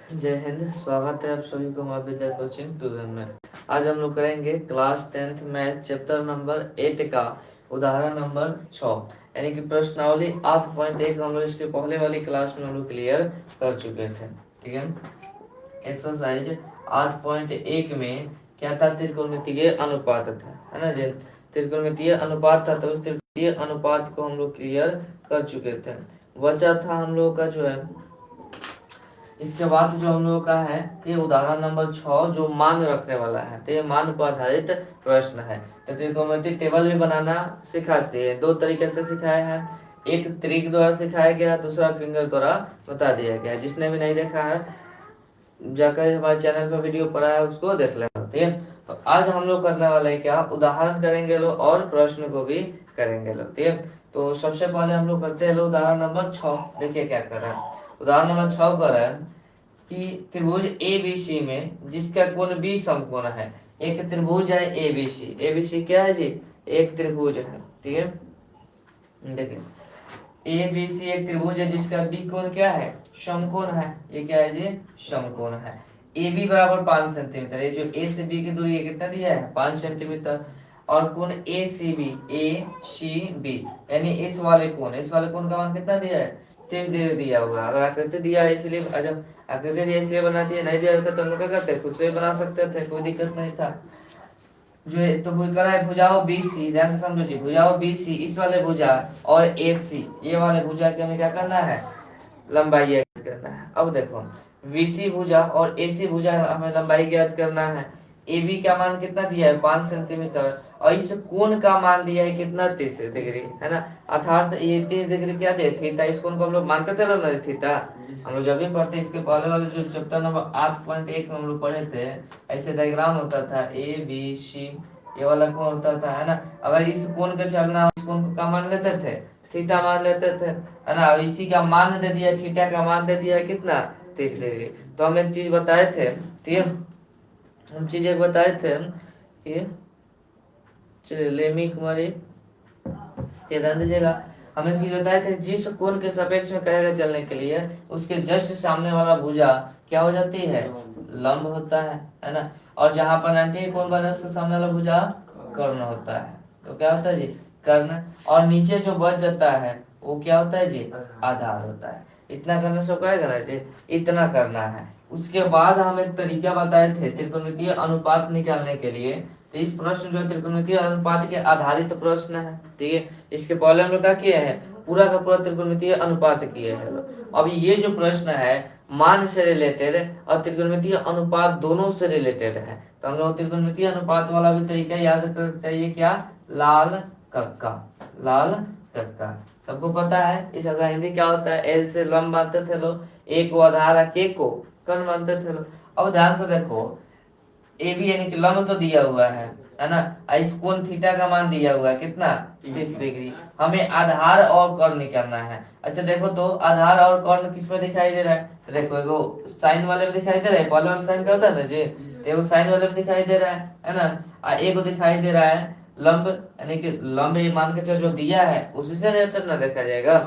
जय हिंद। स्वागत है आप सभी को हमारे विद्या कोचिंग ट्यूशन में। आज हम लोग करेंगे class 10th math chapter number 8 का उदाहरण नंबर 6 यानी कि प्रश्नावली 8.1 हम लोग इसके पहले वाली क्लास में हम लोग क्लियर कर चुके थे। ठीक है, एक्सरसाइज 8.1 में क्या था, त्रिकोणमितीय अनुपात था, है ना जी। त्रिकोणमितीय अनुपात था, तो उस त्रिकोणमितीय अनुपात को हम लोग क्लियर कर चुके थे। बचा था हम लोग का जो है, इसके बाद जो हम लोगों का है ये उदाहरण नंबर 6 जो मान रखने वाला है, तो ये मान पर आधारित प्रश्न है। तो त्रिकोणमितीय टेबल भी बनाना सिखाते हैं, दो तरीके से सिखाया है, एक ट्रिक द्वारा सिखाया गया, दूसरा फिंगर द्वारा बता दिया गया। जिसने भी नहीं देखा है जाकर हमारे चैनल पर वीडियो पड़ा है उसको देख लेना। ठीक है, तो आज हम लोग करने वाले हैं क्या, उदाहरण करेंगे लोग और प्रश्न को भी करेंगे लोग। ठीक है, तो सबसे पहले हम लोग करते हैं लोग उदाहरण नंबर 6। देखिए क्या कर रहा है, उदाहरण नंबर 6 कर रहा है कि त्रिभुज ABC में जिसका कोण B समकोण है। एक त्रिभुज है ABC, ABC क्या है जी, एक त्रिभुज है। ठीक है, देखिए ABC एक त्रिभुज है जिसका B कोण क्या है, समकोण है। ये क्या है जी, समकोण है। AB बराबर 5 सेंटीमीटर, ये जो A से B की दूरी है कितना दिया है, 5 सेंटीमीटर। और कोण ACB यानी इस वाले कोण का मान कितना दिया है, 30 डिग्री दिया हुआ है। अगर आकृति दिया है इसलिए, जब आकृति दिया इसलिए बना दिया, नहीं दिया रहता तो हम लोग क्या करते, खुद से बना सकते थे, कोई दिक्कत नहीं था। जो है तो करा है भुजाओ BC, ध्यान से समझो जी, भुजाओ BC इस वाले भुजा और AC ये वाले भुजा के हमें क्या करना है, लंबाई ज्ञात करना है। अब देखो VC भुजा और AC भुजा हमें लंबाई ज्ञात करना है। AB का मान कितना दिया है, 5 सेंटीमीटर, और इस कोण का मान दिया है कितना, 30 डिग्री, है ना। अर्थात ये 30 डिग्री क्या दे, थीटा। इस कोण को हम लोग मानते थे ना थीटा, हम लोग जब भी पढ़ते इसके पहले वाले जो चैप्टर नंबर 8.1 में हम लोग पढ़े थे, ऐसे डायग्राम होता था ABC, ये वाला कोण होता था, है ना। अगर इस कोण का चलना, इस कोण का मान लेते थे, थीटा मान लेते थे, है ना। और इसी का मान दे दिया, थीटा का मान दे दिया कितना, 30 डिग्री। तो हम एक चीज बताए थे, ठीक है, हम चीज एक बताए थे कि चलिए लेमी कुमारी ये ध्यान दीजिएगा, हमने चीज बताए थे, जिस कोण के सापेक्ष में कहेगा चलने के लिए उसके जस्ट सामने वाला भुजा क्या हो जाती है, लंब होता है ना। और जहां पर 90 कोण बने उसके सामने वाला भुजा कर्ण होता है। तो क्या होता है जी, कर्ण। और नीचे जो बच जाता है वो क्या होता है जी, आधार होता है। इतना करने से क्या करना है जी, इतना करना है। उसके बाद हम एक तरीका बताए थे त्रिकोणमितीय अनुपात निकालने के लिए। तो इस प्रश्न जो है त्रिकोणमितीय अनुपात के आधारित प्रश्न है। ठीक है, इसके पहले हम लोग क्या किए हैं, पूरा का पूरा त्रिकोणमितीय अनुपात किए हैं। अब ये जो प्रश्न है मान से रिलेटेड और त्रिकोणमितीय अनुपात दोनों से रिलेटेड है। तो हम लोग त्रिकोणमितीय अनुपात वाला भी तरीका याद करना चाहिए, क्या, लाल कक्का। लाल कक्का सबको पता है। इसका हिंदी क्या होता है, एल से लंब मानते थे लोग, ए को आधार है, के को कर्ण मानते थे लोग। अब ध्यान से देखो, ए बी यानी कि लंब तो दिया हुआ है ना। इस कोण थीटा का मान दिया हुआ है कितना, 30 डिग्री। हमें आधार और कर्ण निकालना है। अच्छा देखो तो आधार और कर्ण किस में दिखाई दे रहा है, तो देखो एगो साइन वाले में दिखाई दे रहा है, पहले वाला साइन का होता है ना जी, एगो साइन वाले में दिखाई दे रहा है ना। एगो दिखाई दे रहा है लंब, यानी कि लंब ये मान के चलो जो दिया है उसी से रिलेटेड ना देखा जाएगा।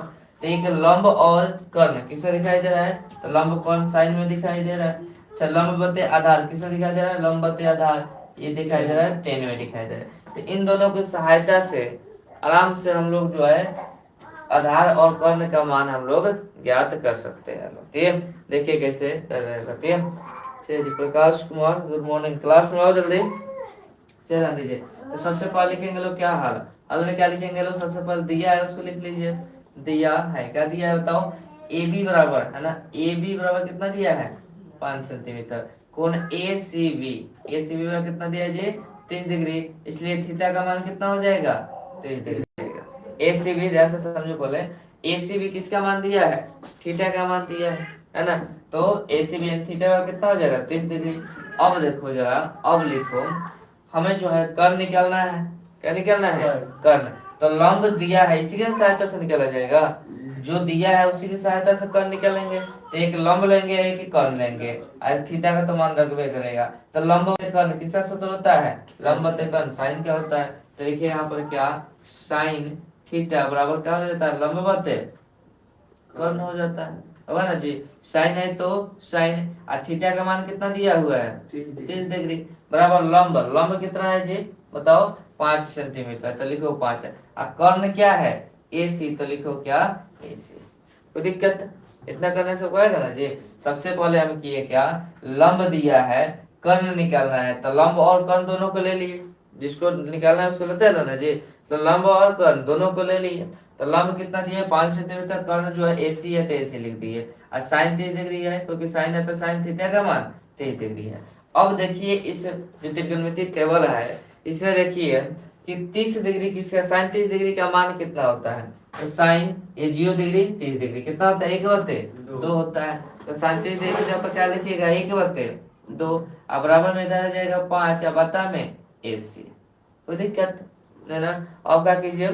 तो एक लंब और कर्ण किसमें दिखाई दे रहा है, तो लंब कर्ण साइन में दिखाई दे रहा है। अच्छा लंब बते आधार किसमें दिखाई दे रहा है, लंब बते आधार ये दिखाई दे रहा है, 10 में दिखाई दे रहा है। तो इन दोनों की सहायता से आराम से हम लोग जो है आधार और कर्ण का मान हम लोग ज्ञात कर सकते हैं। ठीक है, देखिए कैसे कर रहे हैं। ठीक है, चलिए जी, Prakash Kumar good morning, class में आओ जल्दी, चलिए ध्यान दीजिए। तो सबसे पहले लिखेंगे लोग क्या हाल, हाल में क्या लिखेंगे लोग, सबसे पहले दिया है उसको लिख लीजिए। दिया है, क्या दिया है बताओ, ए बी बराबर, है ना, ए बी बराबर कितना दिया है, 5 सेंटीमीटर। कोण ए सी बी में कितना दिया है जी, 30 डिग्री, इसलिए थीटा का मान कितना हो जाएगा, 30 डिग्री जाएगा। ए सी बी ध्यान से समझो, बोले ए सी बी किसका मान दिया है, थीटा का मान दिया है ना। तो ए सी बी थीटा का कितना हो जाएगा, 30 डिग्री। अब देखो जरा, अब लिखो, हमें जो है कर्ण निकालना है, क्या निकालना है, कर्ण। तो लंब दिया है इसी की सहायता से निकाला जाएगा, जो दिया है उसी की सहायता से कर्ण निकालेंगे। तो एक लंब लेंगे एक कर्ण लेंगे, और थीटा का तो मान रखबे करेगा। तो लंब कर्ण किसका सूत्र होता है, लंब बटे कर्ण साइन क्या होता है। तो देखिए यहाँ पर क्या, साइन थीटा बराबर क्या हो जाता है, लंब बटे कर्ण हो जाता है। होगा ना जी। साइन है तो साइन, और थीटा का मान कितना दिया हुआ है 30 डिग्री, बराबर लंब, लंब कितना है जी बताओ 5 सेंटीमीटर, तो लिखो 5 है। और कर्ण क्या है AC, तो लिखो क्या AC। कोई दिक्कत, इतना करने से होएगा ना जी। सबसे पहले हम किए क्या, लंब दिया है, कर्ण निकालना है, तो लंब और कर्ण दोनों को ले लिए, जिसको निकालना है उसको लेते हैं ना जी। तो लंब और कर्ण दोनों को ले लिए, तो लंब कितना दिया 5 सेंटीमीटर, कर्ण जो है AC है तो AC लिख दिए। और साइन 30 डिग्री है, क्योंकि साइन है तो साइन थीटा का मान 30 डिग्री है। अब देखिए इस जो त्रिकोणमिति टेबल है, इसमें देखिए कि 30 डिग्री किसका, साइन 30 डिग्री का मान कितना होता है, तो साइन ये 0 डिग्री 30 डिग्री कितना होता है 1/2 होता है। तो साइन 30 डिग्री की जगह पर क्या लिखिएगा 1/2, अब बराबर में इधर आ जाएगा 5, अब बता में AC। कोई दिक्कत है ना। अब क्या कीजिए,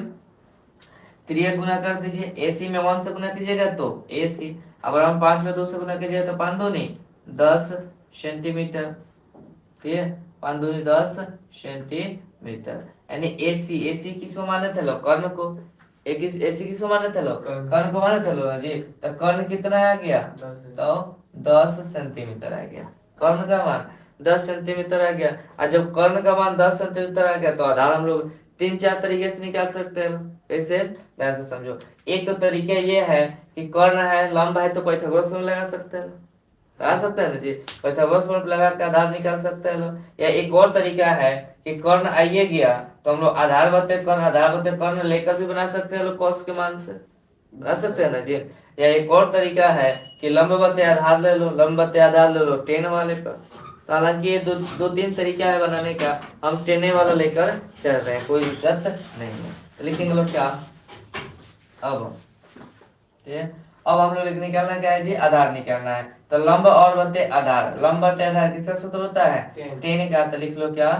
3 गुना कर दीजिए, AC में 1 से गुना कीजिएगा तो AC, अब हम 5 में 2 से गुना कीजिएगा तो 5 दूनी 10 सेंटीमीटर, ठीक है 5 दूनी 10 सेंटीमीटर। यानी AC किसको माने थे लोग, कर्ण को। AC किसको माने थे लोग, कर्ण को माने थे लोग ना जी। तो कर्ण कितना आ गया, तो 10 सेंटीमीटर आ गया, कर्ण का मान 10 सेंटीमीटर आ गया। और जब कर्ण का मान 10 सेंटीमीटर आ गया तो आधार हम लोग 3-4 तरीके से निकाल सकते हैं। कैसे, ध्यान से समझो। एक तो तरीका ये है कि कर्ण है लंब है तो पाइथागोरस फॉर्मूला लगा सकते हैं, लगा सकते हैं ना जी। पाइथागोरस फॉर्मूला लगा के आधार निकाल सकते हैं लोग। या एक और तरीका है कि कर्ण आइए गया तो हम लोग आधार बते कर्ण, आधार बते कर्ण लेकर भी बना सकते हैं लोग कॉस के मान से, बना सकते हैं ना जी। या एक और तरीका है कि लंब बते आधार ले लो, लंब बते आधार ले लो टेन वाले पर। हालांकि ये दो तीन तरीका है बनाने का, हम टेने वाला लेकर चल रहे हैं, कोई दिक्कत नहीं है। तो लिखेंगे लोग क्या, अब ठीक है। अब हम लोग निकालना क्या है जी, आधार निकालना है। तो लंब और बटे आधार, लंब बटे आधार किसका सूत्र होता है टेन का, तो लिख लो क्या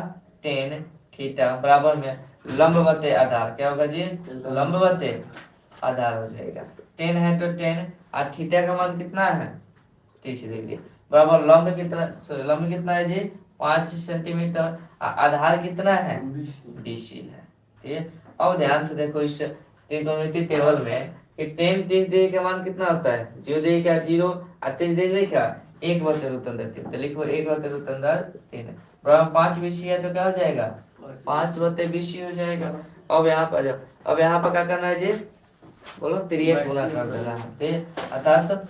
टेन थीटा बराबर में लंब बटे आधार, क्या होगा जी लंब बटे आधार हो जाएगा। टेन है तो टेन, और थीटा का मान कितना है 30 डिग्री, बराबर लंब कितना, सॉरी लंब कितना है जी 5 सेंटीमीटर, आधार कितना है BC है, ठीक है। अब ध्यान से देखो इस त्रिकोणमिति टेबल में कि टेन 30 डिग्री का मान कितना होता है 0 डिग्री का 0, और 30 डिग्री का 1/√3, तो लिखो 1/√3 बराबर 5 BC है, तो क्या हो जाएगा 5/BC हो जाएगा। अब यहाँ पर जाओ, अब यहाँ पर क्या करना है जी, बोलो 3 गुना कर देना है, ठीक है, अर्थात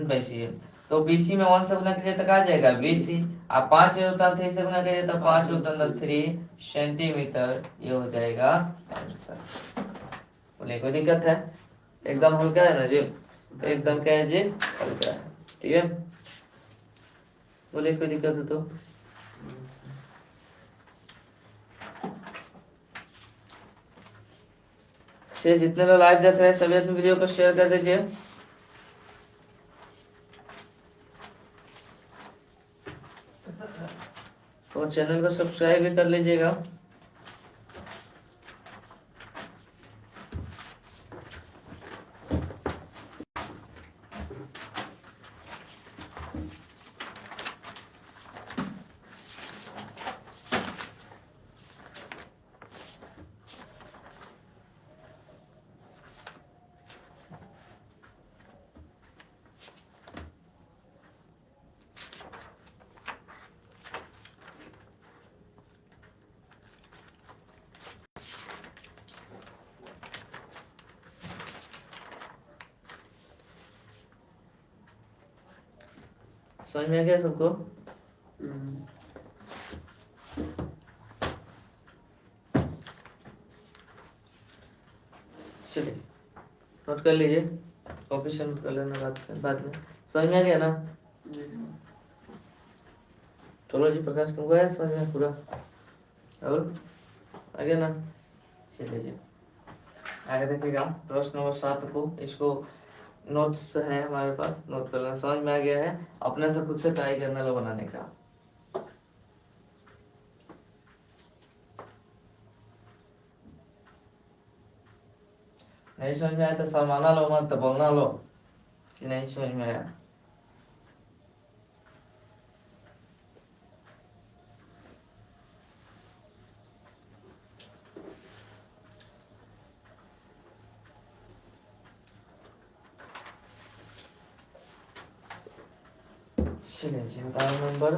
BC है। तो BC में 1 से गुना कीजिए तो क्या आ जाएगा BC, और 5/3 से गुना कीजिए तो 5/3 सेंटीमीटर, ये हो जाएगा आंसर। बोले कोई दिक्कत है, एकदम हल्का है ना जी, एकदम क्या है जी हल्का है, ठीक है। बोले कोई दिक्कत हो तो जितने लोग लाइव देख रहे हैं सभी अपनी वीडियो को शेयर कर दीजिए। और चैनल को सब्सक्राइब भी कर लीजिएगा। समझ में आ गया सबको। चलिए नोट कर लीजिए, कॉपी से नोट कर लेना बाद में। समझ में आ गया ना, चलो जी प्रकाश तुमको आया समझ में पूरा, और आ गया ना। चलिए जी आगे देखिएगा प्रश्न नंबर 7 को, इसको नोट्स है हमारे पास, नोट कर लेना। समझ में आ गया है, अपने से खुद से ट्राई करना लो बनाने का। नहीं समझ में आया तो शर्माना लो मत, तो बोलना लो कि नहीं समझ में आया। चलिए जी उदाहरण नंबर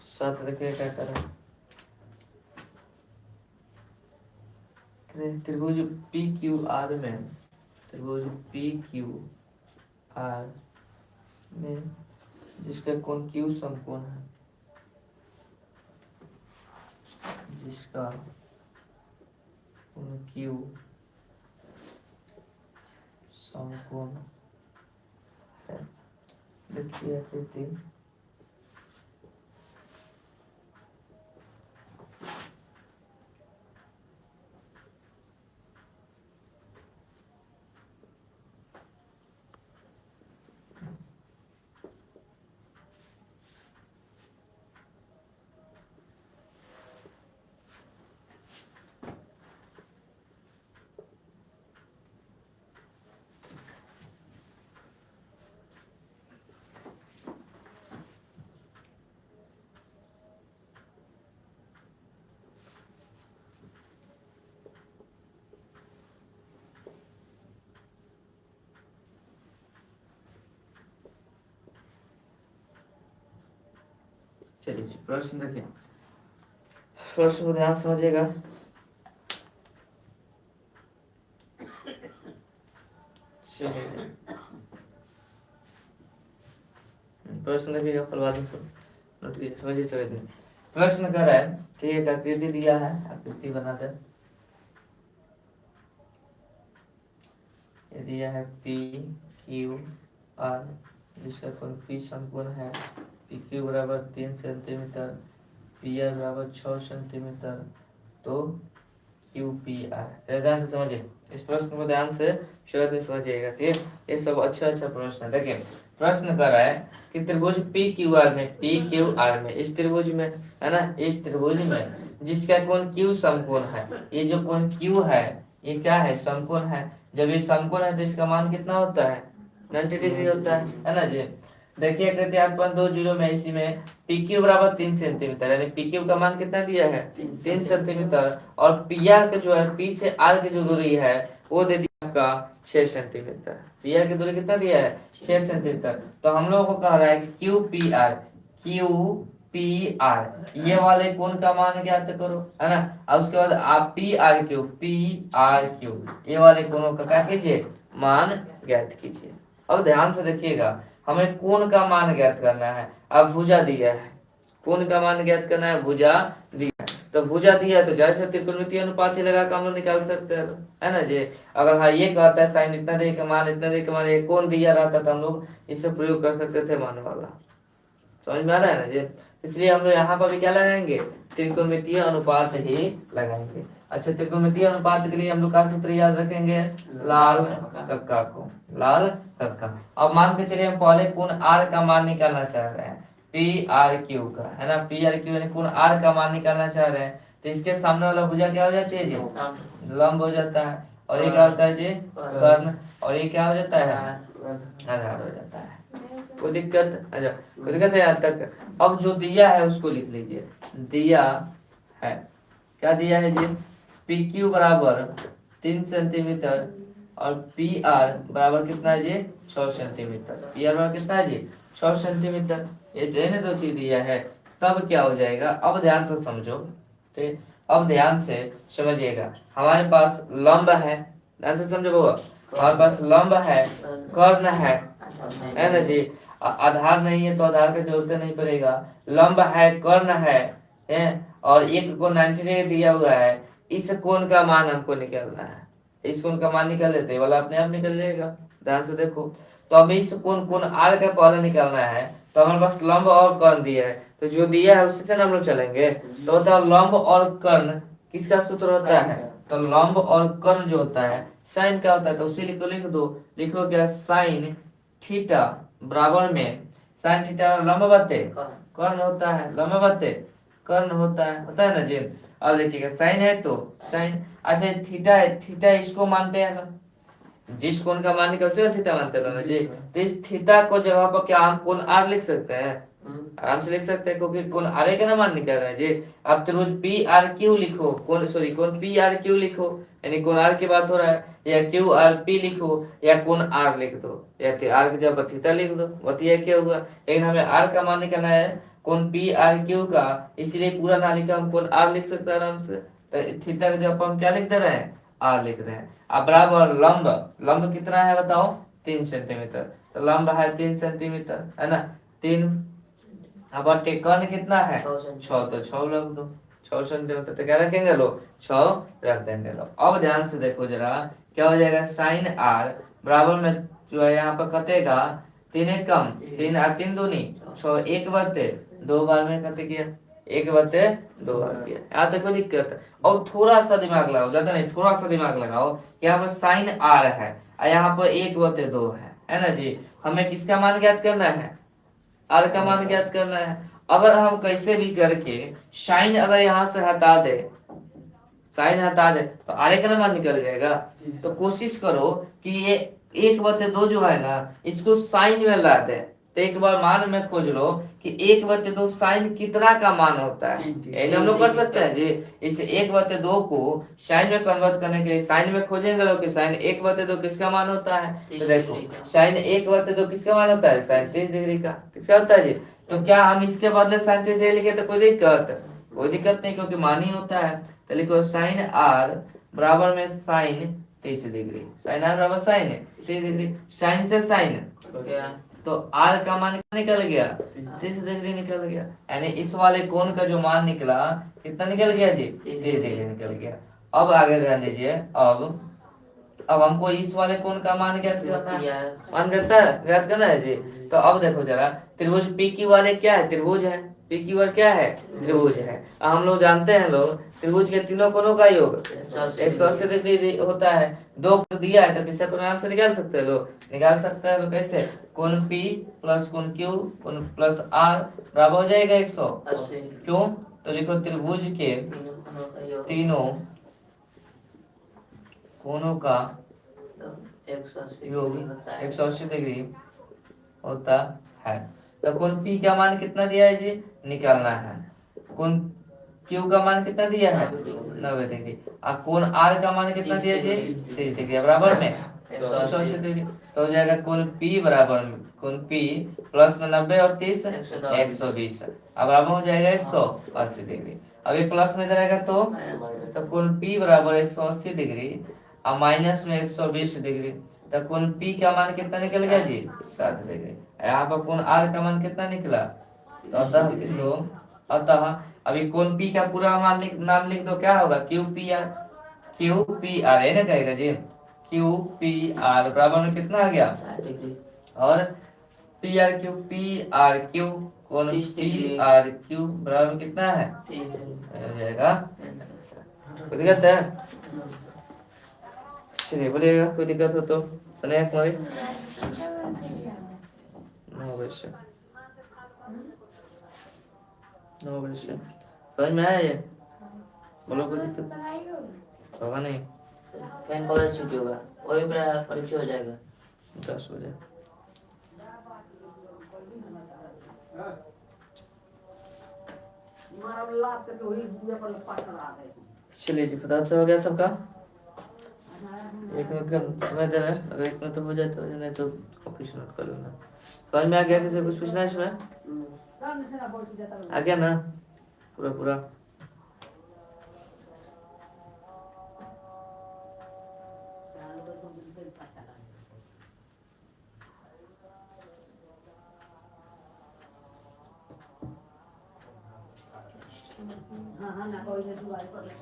7 देखिए क्या करें। त्रिभुज पी क्यू आर में, त्रिभुज पी क्यू आर में जिसका कोण क्यू समकोण है, जिसका कोण क्यू समकोण है। देखिए आकृति चलिए जी प्रश्न देखिए, प्रश्न को ध्यान समझिएगा। चलिए प्रश्न देखिएगा, समझिए समझिए। प्रश्न कर रहा है कि एक आकृति दिया है, आकृति बना दे, ये दिया है पी क्यू आर जिसका कोण पी समकोण है, पी क्यू बराबर 3 सेंटीमीटर, पी आर बराबर 6 सेंटीमीटर, तो क्यू पी आर। ध्यान से समझिए इस प्रश्न को, ध्यान से शुरू से समझिएगा। ठीक, ये सब अच्छा अच्छा प्रश्न है। देखिए प्रश्न कर रहा है कि त्रिभुज पी क्यू आर में, पी क्यू आर में, इस त्रिभुज में है ना, इस त्रिभुज में जिसका कोण क्यू समकोण है, ये जो कोण क्यू है ये क्या है, समकोण है। जब ये समकोण है तो इसका मान कितना होता है, 90 डिग्री होता है ना जी। देखिए कहते हैं अपन 2 जीरो में इसी में पी क्यू बराबर 3 सेंटीमीटर, यानी पी क्यू का मान कितना दिया है 3 सेंटीमीटर, और पी आर का जो है, पी से आर की जो दूरी है वो दे दिया आपका 6 सेंटीमीटर। पी आर की दूरी कितना दिया है 6 सेंटीमीटर। तो हम लोगों को कह रहा है कि Q P R, Q P R, ये वाले कोण का मान ज्ञात करो, है ना। अब उसके बाद आप पी आर क्यू, ये वाले कोणों का क्या कीजिए, मान ज्ञात कीजिए। अब ध्यान से देखिएगा, हमें कोण का मान ज्ञात करना है। अब भुजा दिया है, कोण का मान ज्ञात करना है, भुजा दिया है। तो भुजा दिया है तो जैसे त्रिकोणमितीय अनुपात ही लगा कर हम लोग निकाल सकते हैं, है ना जी। अगर हाँ ये कहता है साइन इतना दे का मान इतना दे का मान, एक कोण दिया रहता तो हम लोग इससे प्रयोग कर सकते थे मान वाला। समझ में आ रहा है ना जी। इसलिए हम लोग यहाँ पर भी क्या लगाएंगे, त्रिकोणमितीय अनुपात ही लगाएंगे। अच्छा, त्रिकोणमितीय अनुपात के लिए हम लोग का सूत्र याद रखेंगे, लाल कक्का को, लाल कक्का। अब मान के चलिए हम पहले कोण आर का मान निकालना चाह रहे हैं, पी आर क्यू का, है ना, पी आर क्यू यानी कोण आर का मान निकालना चाह रहे हैं। तो इसके सामने वाला भुजा क्या हो जाती है जी, लंब हो जाता है, और ये क्या होता है जी, कर्ण, और ये क्या हो जाता है, आधार हो जाता है। कोई दिक्कत, अच्छा कोई दिक्कत है यहाँ तक। अब जो दिया है उसको लिख लीजिए, दिया है, क्या दिया है जी, पी क्यू बराबर 3 सेंटीमीटर और पी आर बराबर कितना है जी, 6 सेंटीमीटर। पी आर बराबर कितना है जी, 6 सेंटीमीटर। ये जो दो चीज दिया है, तब क्या हो जाएगा, अब ध्यान से समझो, ठीक, अब ध्यान से समझिएगा। हमारे पास लंब है, ध्यान से समझो बाबा, हमारे पास लंब है, कर्ण है ना जी। आधार नहीं है तो आधार का जरूरत नहीं पड़ेगा। लंब है, कर्ण है, और एक कोण 90 डिग्री दिया हुआ है। इस कोण का मान हमको निकालना है, इस कोण का मान निकाल लेते वाला अपने आप निकल जाएगा। ध्यान से देखो, तो अब इस कोण आर का पहले निकालना है, तो हमारे पास लंब और कर्ण दिया है, तो जो दिया है उससे हम लोग चलेंगे। तो होता है लंब और कर्ण किसका सूत्र होता है, तो लंब और कर्ण जो होता है साइन का होता है, तो उसी लिख दो, लिखो क्या, साइन थीटा बराबर में, साइन थीटा लंब बटे कर्ण होता है, लंब बटे कर्ण होता है ना जी। अब देखिएगा साइन है तो साइन, अच्छा थीटा है, थीटा इसको मानते हैं ना, जिस कोण का मान निकल उसे थीटा मानते रहना जी। तो इस थीटा को जगह पर क्या हम कोण आर लिख सकते हैं? आराम से लिख सकते हैं, क्योंकि कोण आर का ना मान निकल रहा है जी। अब त्रिभुज पी आर क्यू लिखो, कोण पी आर क्यू लिखो, यानी कोण आर की बात हो रहा है, या क्यू आर पी लिखो, या कोण आर लिख दो, या आर की जगह थीटा लिख दो, बताइए क्या हुआ। लेकिन हमें आर का मान निकालना है कोण पी आर क्यू का, इसलिए पूरा ना लिखा, हम कोण आर लिख सकते हैं आराम से। तो थीटा की जगह हम क्या लिख दे रहे हैं? आर लिख रहे हैं। अब बराबर लंब, लंब कितना है बताओ? 3 सेंटीमीटर। तो लंब है 3 सेंटीमीटर, है ना? 3। अब कर्ण कितना है? 6, तो 6 रख दो। 6 सेंटीमीटर तो क्या रखेंगे लोग? 6 रख देंगे लोग। अब ध्यान से देखो जरा, क्या हो जाएगा? साइन आर बराबर में जो है यहाँ पर कटेगा 3 एक कम 3 और 3 दूनी 6, 1 बटे 2 बार में कट गया, 1 बटे 2 बार किया। यहाँ तक कोई दिक्कत है? और थोड़ा सा दिमाग लगाओ, ज्यादा नहीं, थोड़ा सा दिमाग लगाओ। यहाँ पर साइन आर है और यहाँ पर 1 बटे 2 है ना जी। हमें किसका मान ज्ञात करना है? आर का मान ज्ञात करना है। अगर हम कैसे भी करके साइन अगर यहाँ से हटा दे, साइन हटा दे तो आर का मान निकल जाएगा। तो कोशिश करो कि ये 1/2 जो है ना, इसको साइन में ला दे। तो एक बार मान में खोज लो कि 1/2 साइन कितना का मान होता है। ऐसे हम लोग कर सकते हैं जी। इस 1/2 को साइन में कन्वर्ट करने के लिए साइन में खोजेंगे लोग कि साइन 1/2 किसका मान होता है। तो देखो साइन 1/2 किसका मान होता है? साइन 30 डिग्री का। किसका होता है जी? तो क्या हम इसके बदले साइन 30 डिग्री लिखे तो कोई दिक्कत नहीं, क्योंकि मान ही होता है। तो लिखो साइन आर बराबर में साइन 30 डिग्री। साइन आर बराबर साइन 30 डिग्री। साइन से साइन तो आर का मान निकल गया 30 डिग्री निकल गया। यानी इस वाले कोण का जो मान निकला कितना निकल गया जी? 30 डिग्री निकल गया। अब आगे ध्यान दीजिए। अब हमको इस वाले कोण का मान ज्ञात करना है, मान ज्ञात करना है जी। तो अब देखो जरा, त्रिभुज पी क्यू वाले क्या है? त्रिभुज है। पी क्यू वाले क्या है? त्रिभुज है। हम लोग जानते हैं लोग, त्रिभुज के तीनों कोणों का योग 180 डिग्री होता है। 2 दिया है तो तीसरा कोण आराम से निकाल सकते हैं लोग, निकाल सकते हैं लोग। कैसे? कोण पी प्लस कोण क्यू प्लस आर बराबर हो जाएगा 180। क्यों? तो लिखो त्रिभुज के तीनों कोणों का योग 180 डिग्री होता है। तो कोण पी का मान कितना दिया है जी? निकालना है। कोण क्यू का मान कितना दिया है? 90 डिग्री। और कोण आर का मान कितना दिया जी? 30 डिग्री। बराबर में 180 डिग्री। तो हो जाएगा कोण पी बराबर में कोण पी प्लस में 90 और 30 120। अब बराबर हो जाएगा 180 डिग्री। अब ये प्लस में जाएगा तो कोण पी बराबर 180 डिग्री और माइनस में 120 डिग्री। तो कोण पी का मान कितना निकल गया जी? 60 डिग्री। यहाँ पर कोण आर का मान कितना निकला? तो अतः लिख लो, अतः अभी कोण पी का पूरा नाम लिख दो, क्या होगा? Q P R. Q P R है ना कहेगा जी। क्यू पी आर बराबर में कितना आ गया? 60 डिग्री। और पी आर क्यू कोण पी आर क्यू बराबर में कितना है? हो जाएगा। कोई दिक्कत है? चलिए बोलिएगा कोई दिक्कत हो तो। सुनिए कुमारी 9 बजे से 9 बजे से समझ में आया ये? बोलो कोई दिक्कत होगा नहीं? पेन कॉलेज छुट्टी होगा, वही परीक्षा हो जाएगा 10 बजे। चलिए जी, पता से हो गया सबका? 1 मिनट का समय दे रहे हैं, अगर 1 मिनट तो हो जाए तो नहीं तो ऑफिस नोट कर लूंगा। समझ में आ गया? किसी कुछ पूछना है इसमें? आ गया ना पूरा? हाँ ना कोई ने दुआई कर ले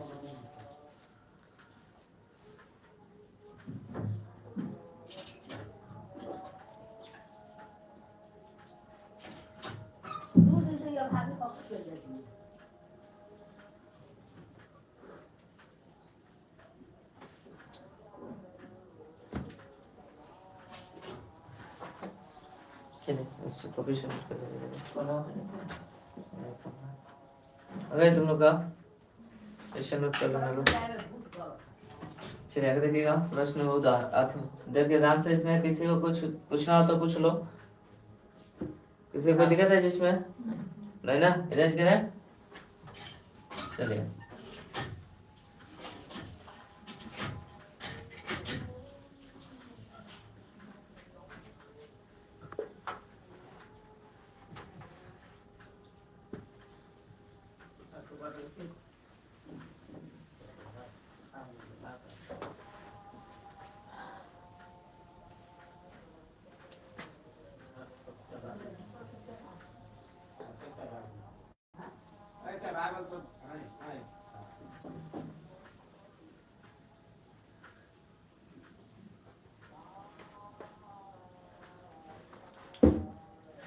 दूर से ये भाभी पकड़ के जाती है। चलिए उससे कॉपी से नोट कर लेंगे। अगर तुम लोग का ऐसे नोट कर लेना लोग। चलिए आगे देखिएगा प्रश्न में उदाहरण देखिए ध्यान से, इसमें किसी को कुछ पूछना हो तो पूछ लो। किसी को दिक्कत है जिसमें? नहीं ना, इरेज करें। चलिए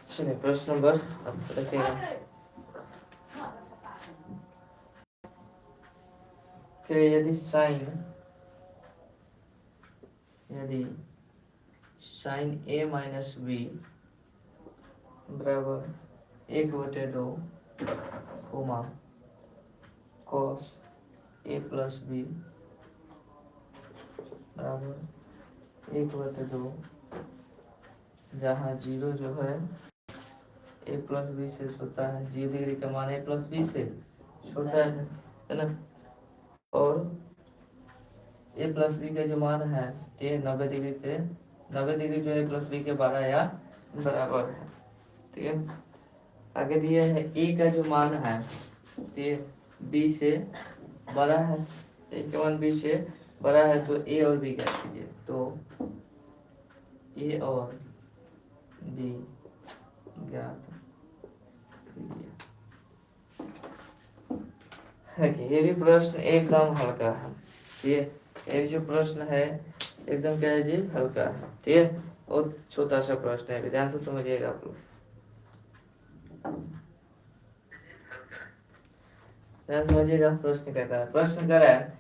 चलिए प्रश्न नंबर देखिएगा कि यदि साइन ए माइनस बी बराबर 1/2 coma cos A plus B बराबर 1/2, जहाँ 0 जो है ए प्लस बी से छोटा है, 0 डिग्री का मान ए प्लस बी से छोटा है ना, और ए प्लस बी का जो मान है ये 90 डिग्री से 90 डिग्री जो ए प्लस बी के बड़ा या बराबर है। ठीक है, आगे दिया है ए का जो मान है ये बी से बड़ा है, ए का मान बी से बड़ा है, तो ए और बी ज्ञात कीजिए। तो ए और बी ज्ञात कीजिए। ये भी प्रश्न एकदम हल्का है, ये जो प्रश्न है एकदम क्या है जी, हल्का है। ठीक है, बहुत छोटा सा प्रश्न है, ध्यान से समझिएगा आप लोग, ध्यान समझिएगा। प्रश्न कहता है, प्रश्न कर रहा है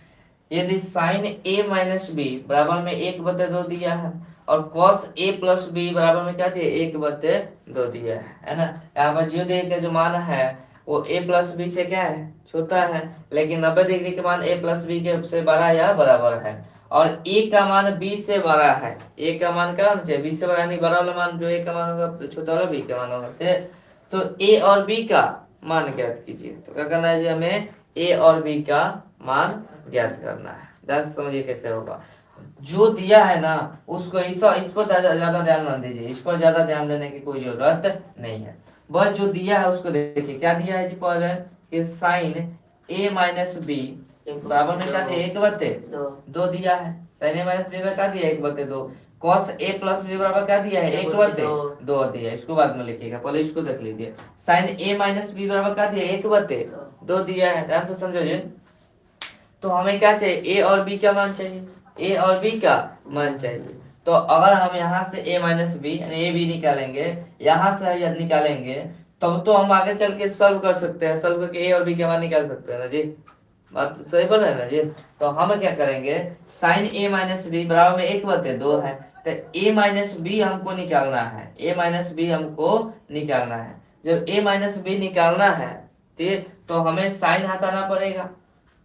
यदि साइन ए माइनस बी बराबर में 1/2 दिया है और कॉस ए प्लस बी बराबर में क्या दिया, 1/2 दिया है ना। यहाँ पर जीरो डिग्री का जो मान है वो ए प्लस बी से क्या है, छोटा है, लेकिन 90 डिग्री के मान ए प्लस बी के से बड़ा या बराबर है, और ए का मान बी से बड़ा है। ए का मान क्या होना चाहिए, बी से बड़ा, नहीं बड़ा वाला मान जो ए का मान होगा छोटा वाला बी का मान होगा। तो ए और बी का मान ज्ञात कीजिए। तो क्या करना है जी, हमें ए और बी का मान ज्ञात करना है। ध्यान से समझिए कैसे होगा। जो दिया है ना उसको इस पर ज्यादा ध्यान न दीजिए, इस पर ज्यादा ध्यान देने की कोई जरूरत नहीं है। बस जो दिया है उसको देखिए, क्या दिया है जी, पहले कि साइन ए माइनस बी बराबर में क्या दिया, 1/2 दिया है। साइन ए माइनस बी में क्या दिया, 1/2। कॉस ए प्लस बी बराबर क्या दिया है, 1/2 दिया है। इसको बाद में लिखिएगा, पहले इसको देख लीजिए। साइन ए माइनस बी बराबर क्या दिया, 1/2 दिया है। ध्यान से समझिए। तो हमें क्या चाहिए, ए और बी का मान चाहिए, ए और बी का मान चाहिए। तो अगर हम यहाँ से a माइनस बी यानी ए बी निकालेंगे, यहाँ से यदि निकालेंगे तब तो हम आगे चल के सॉल्व कर सकते हैं, सॉल्व करके ए और बी के मान निकाल सकते हैं ना जी, बात सही बोल रहे हैं ना जी। तो हम क्या करेंगे, साइन ए माइनस बी बराबर में 1/2 है, तो ए माइनस बी हमको निकालना है, ए माइनस बी हमको निकालना है। जब ए माइनस बी निकालना है तो हमें साइन हटाना पड़ेगा,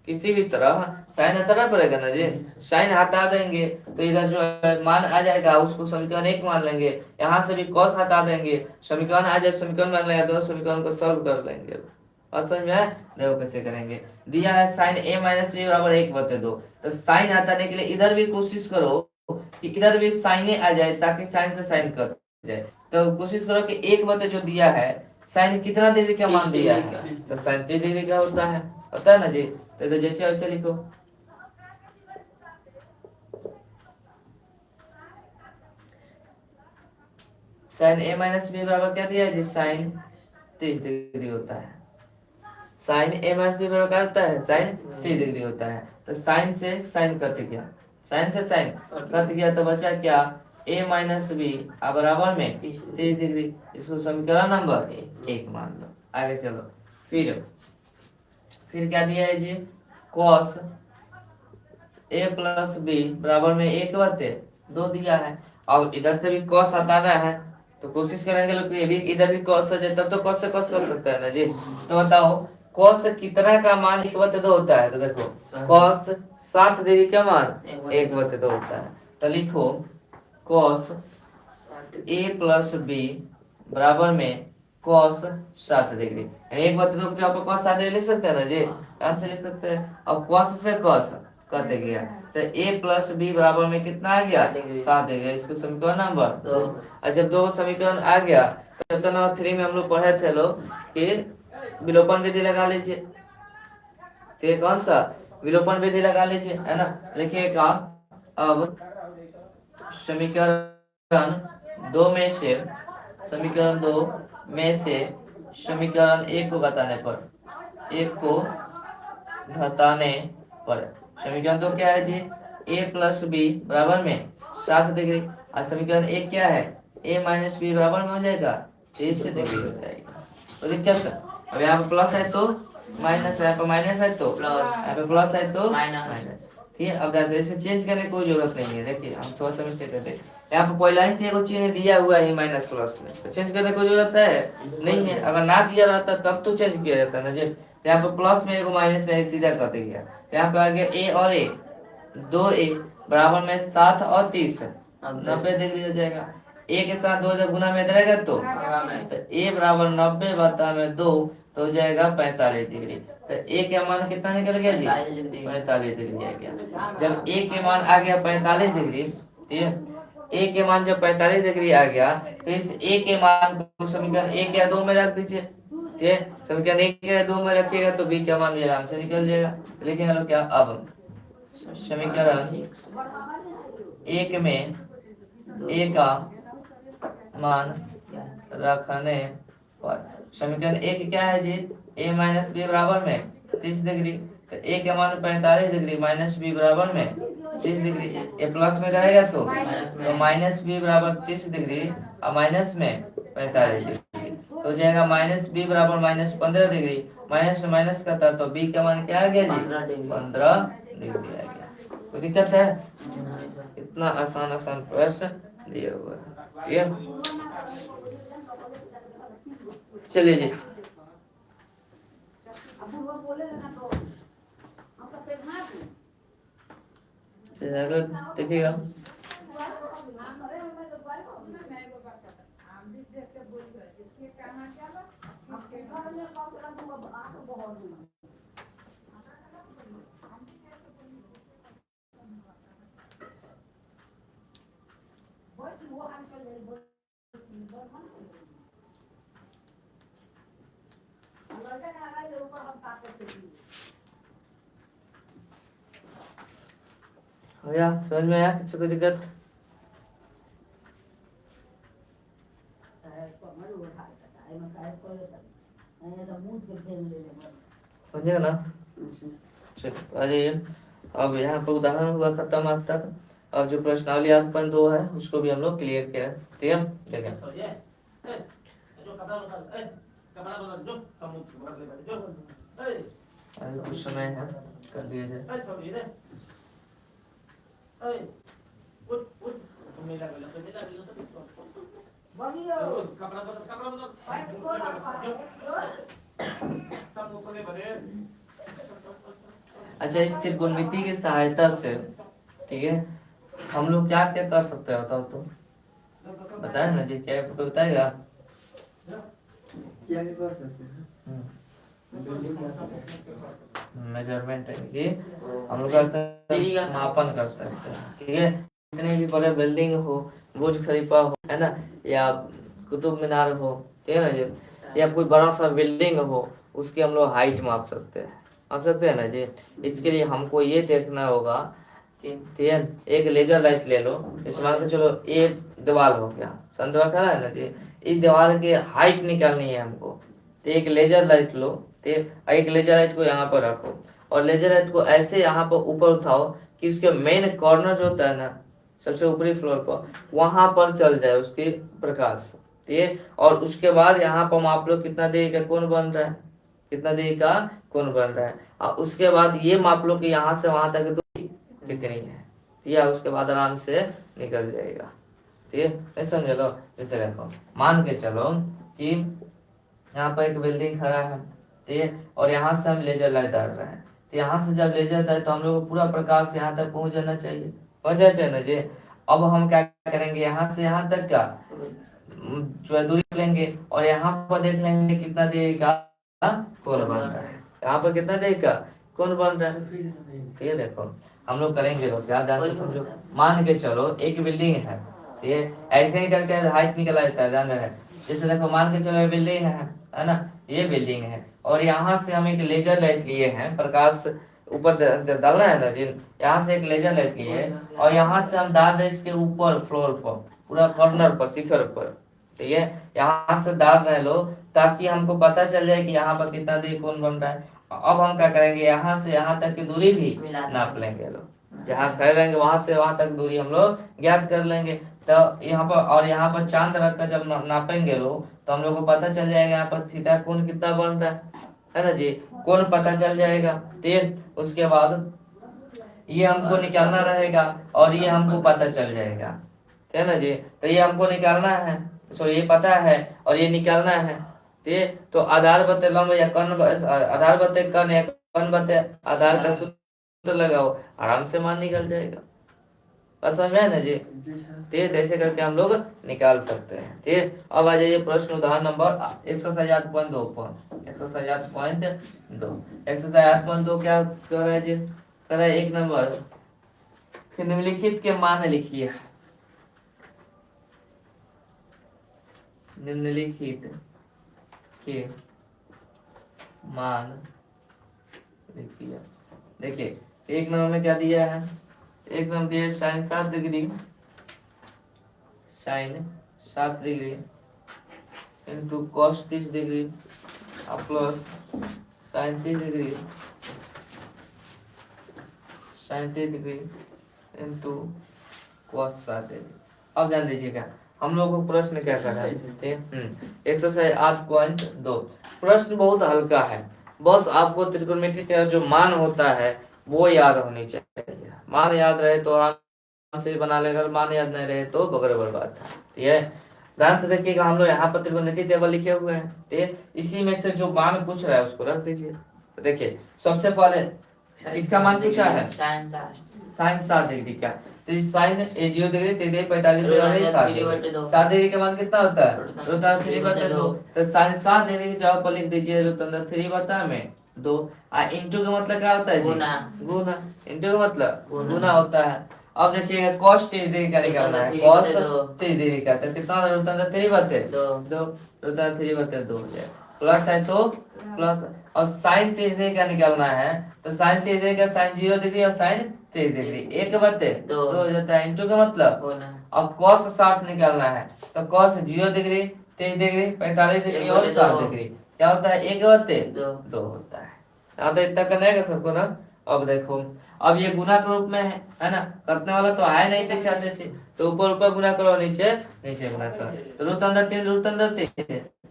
किसी भी तरह साइन हटाना पड़ेगा ना जी। साइन हटा देंगे तो इधर जो मान आ जाएगा उसको समीकरण 1 मान लेंगे, यहाँ से भी कॉस हटा देंगे, समीकरण आ जाए समीकरण मान लेंगे, दोनों समीकरण को सॉल्व कर लेंगे। बात समझ में आया, देखो कैसे करेंगे। दिया है साइन ए माइनस बी बराबर 1/2, तो साइन हटाने के लिए इधर भी कोशिश करो कि इधर भी साइन आ जाए, ताकि साइन से साइन कट जाए। तो कोशिश करो कि 1/2 जो दिया है साइन कितना डिग्री का मान दिया है, तो साइन 30 डिग्री का होता है ना जी। तो जैसे वैसे लिखो, साइन ए माइनस बी बराबर क्या दिया है जी, साइन 30 डिग्री होता है। साइन ए माइनस बी बराबर क्या होता है, साइन 30 डिग्री होता है। तो साइन से साइन कट गया, साइन से साइन कट गया, तो बचा क्या, ए माइनस बी बराबर में 30 डिग्री। इसको समीकरण नंबर 1 मान लो। आगे चलो, फिर क्या दिया है जी, कॉस ए प्लस बी बराबर में 1/2 दिया है। अब इधर से भी कॉस हटाना है, तो कोशिश करेंगे लोग ये भी इधर भी कॉस हो जाए, तब तो कॉस से कॉस कर सकता है ना जी। तो बताओ कॉस कितना का मान 1/2 होता है, तो देखो कॉस 60 डिग्री का मान 1/2 होता है। तो लिखो cos a प्लस बी बराबर में cos 60 डिग्री, यानी 1/2 को आप cos 60 लिख सकते हैं ना जी, आराम से लिख सकते हैं। अब cos से cos कट गया, तो a प्लस बी बराबर में कितना आ गया 60 डिग्री, इसको समीकरण नंबर 2। और जब 2 समीकरण आ गया तो चैप्टर नंबर 3 में हम लोग पढ़े थे लोग कि विलोपन विधि लगा लीजिए। तो ये कौन सा विलोपन विधि लगा लीजिए, है ना। लिखिएगा अब समीकरण 2 में से समीकरण 1 को घटाने पर समीकरण 2 क्या है जी, a प्लस बी बराबर में 60 डिग्री, और समीकरण 1 क्या है, a माइनस बी बराबर में हो जाएगा 30 डिग्री हो जाएगा। तो दिक्कत, अब यहाँ पे प्लस है तो माइनस, यहाँ पे माइनस है तो प्लस, यहाँ पे प्लस है तो माइनस। ठीक है, अब ध्यान से इसमें चेंज करने की कोई जरूरत नहीं है। देखिए हम थोड़ा सा मिस्टेक करते हैं, यहाँ पे पहला ही से एगो चिन्ह दिया हुआ है माइनस प्लस में, तो चेंज करने की कोई जरूरत है नहीं है। अगर ना दिया रहता तब तो चेंज किया जाता ना जी। यहाँ पे प्लस में एगो माइनस में सीधा कर दिया, यहाँ पे आ गया a और a, 2a बराबर में 7 और 30, 90 डिग्री हो जाएगा। a के साथ 2 जब गुना में रहेगा तो a बराबर 90 बटा में 2 तो हो जाएगा 45 डिग्री। तो a के मान कितना निकल गया जी, 45 डिग्री आ गया। जब a के मान आ गया 45 डिग्री, ठीक है, a के मान जब 45 डिग्री आ गया तो इस a के मान को समीकरण 1 या 2 में रख दीजिए। ठीक है, समीकरण 1 या 2 में रखिएगा तो b का मान भी आराम से निकल जाएगा। लेकिन हम लोग क्या, अब समीकरण 1 में a का मान रखने पर समीकरण 1 क्या है जी, a माइनस बी बराबर में 30 डिग्री, तो a के मान 45 डिग्री माइनस बी बराबर में 30 डिग्री, ये प्लस में रहेगा तो माइनस बी बराबर 30 डिग्री और माइनस में 45 डिग्री, तो जाएगा माइनस बी बराबर माइनस 15 डिग्री, माइनस से माइनस करता तो बी का मान क्या आ गया जी, 15 डिग्री आ गया। कोई दिक्कत है, इतना आसान प्रश्न दिया हुआ है। ठीक है, चलिए जी, देखिएगा भैया समझ में आया, किसी को दिक्कत? समझेगा ना, चलो आ जाइए। अब यहाँ पर उदाहरण हुआ खत्म आज तक। अब जो प्रश्नावली 8.2 है उसको भी हम लोग क्लियर किया। ठीक है, देखें कुछ समय है, कर दिया जाए। अच्छा, इस त्रिकोणमिति की सहायता से, ठीक है, हम लोग क्या क्या कर सकते हैं बताओ तो, बताए ना जी, क्या आपको बताएगा? क्या कर सकते हैं? मेजरमेंट है कि हम लोग मापन कर सकते हैं। ठीक है, जितने भी बड़े बिल्डिंग हो, बुर्ज खलीफा हो, है ना, या कुतुब मीनार हो, ठीक है ना जी, या कोई बड़ा सा बिल्डिंग हो, उसकी हम लोग हाइट माप सकते हैं ना जी। इसके लिए हमको ये देखना होगा कि एक लेजर लाइट ले लो, इस मान के चलो ये दीवार हो गया, संदर्भ खड़ा है ना जी, इस दीवार की हाइट निकालनी है हमको। तो एक लेजर लाइट लो, एक लेजर लाइट को यहाँ पर रखो और लेजर लाइट को ऐसे यहाँ पर ऊपर उठाओ कि उसके मेन कॉर्नर जो होता है ना, सबसे ऊपरी फ्लोर पर, वहां पर चल जाए उसकी प्रकाश। ठीक, और उसके बाद यहाँ पर माप लो कितना देरी का कोण बन रहा है, कितना देरी का कोण बन रहा है, और उसके बाद ये माप लो कि यहाँ से वहां तक दूरी कितनी है, या उसके बाद आराम से निकल जाएगा। ठीक है, समझ लो। जैसे देखो, मान के चलो कि यहाँ पर एक बिल्डिंग खड़ा है, ठीक है, और यहाँ से हम लेजर लाइट डाल रहे हैं, तो यहाँ से जब ले जाता है तो हम लोग को पूरा प्रकाश यहाँ तक पहुंच जाना चाहिए, पहुंच जाना चाहिए ना जी। अब हम क्या करेंगे, यहाँ से यहाँ तक का जो है दूरी लेंगे और यहाँ पर देख लेंगे कितना देर का कोण बन रहा है, यहाँ पर कितना देर का कोण बन रहा है। ठीक है, देखो हम लोग करेंगे लोग क्या ध्यान से समझो। मान के चलो एक बिल्डिंग है, ठीक है, ऐसे ही करके हाइट निकला जाता है, ध्यान रहे। जैसे देखो मान के चलो बिल्डिंग है ना, ये बिल्डिंग है और यहाँ से हम एक लेजर लाइट लिए हैं, प्रकाश ऊपर डालना है ना जी, यहाँ से एक लेजर लाइट लिए है और यहाँ से हम डाल रहे हैं इसके ऊपर फ्लोर पर, पूरा कॉर्नर पर, शिखर पर। ठीक है, यहाँ से डाल रहे लोग ताकि हमको पता चल जाए कि यहाँ पर कितना देर कौन बन रहा है। अब हम क्या करेंगे, यहाँ से यहाँ तक की दूरी भी नाप लेंगे लोग, जहाँ फैलेंगे वहां से वहां तक दूरी हम लोग ज्ञात कर लेंगे। तो यहाँ पर और यहाँ पर चांद रख कर जब नापेंगे लोग तो हम लोग को पता चल जाएगा यहाँ पर थीटा कोण कितना बन रहा है ना जी, कोण पता चल जाएगा। ठीक, उसके बाद ये हमको निकालना रहेगा और ये हमको पता चल जाएगा, है ना जी। तो ये हमको निकालना है, सो ये पता है और ये निकालना है। ठीक, तो आधार बते लंब या कर्ण, आधार बते कर्ण या कर्ण बते आधार का सूत्र लगाओ, आराम से मान निकल जाएगा। बात समझ में है ना जी। ठीक, ऐसे करके हम लोग निकाल सकते हैं। ठीक, अब आ जाइए प्रश्न उदाहरण नंबर 107.2 107.2 107.2 क्या कर रहा है जी, कर रहा है 1 नंबर निम्नलिखित के मान लिखिए, निम्नलिखित के मान लिखिए। देखिए 1 नंबर में क्या दिया है, 1 नंबर दिया है sine 7 degree, sine 7 degree into cos 30 degree plus sine 30 degree, sine 30 degree into cos 7 degree. अब ध्यान दीजिएगा हम लोग को प्रश्न क्या कर रहा है, 108.2 प्रश्न बहुत हल्का है, बस आपको त्रिकोणमिति का जो मान होता है वो याद होनी चाहिए। मान याद रहे तो आराम से बना लेगा, मान याद नहीं रहे तो बगैर बात है। ठीक है, ध्यान से देखिएगा हम लोग यहाँ पर त्रिकोणमिति टेबल लिखे हुए हैं। ठीक है, इसी में से जो मान पूछ रहा है उसको रख दीजिए। तो देखिए सबसे पहले इसका मान पूछा है साइन 7 डिग्री का, तो साइन 0 डिग्री 3 45 डिग्री 7 डिग्री का मान कितना होता है, √3/2। तो साइन 7 डिग्री की जगह पर लिख दीजिए √3/2। इंटू का मतलब क्या होता है जी, गुना। इंटू का मतलब गुना होता है। अब देखिएगा cos 30 डिग्री का निकालना है, cos 30 डिग्री का तो कितना √3/2 √3/2 हो जाए, प्लस है तो प्लस। और साइन 30 डिग्री का निकालना है तो साइन 30 डिग्री का साइन 0 डिग्री और साइन 30 डिग्री 1/2 हो जाता है, इंटू का मतलब। अब cos 60 निकालना है तो cos 0 डिग्री 30 डिग्री 45 डिग्री और 60 डिग्री क्या होता है, 1/2 होता है। यहाँ तो इतना करना है सबको ना। अब देखो अब ये गुना के रूप में है ना, करने वाला तो है नहीं थे छात्र से, तो ऊपर ऊपर गुना करो, नीचे नीचे गुना करो, तो √3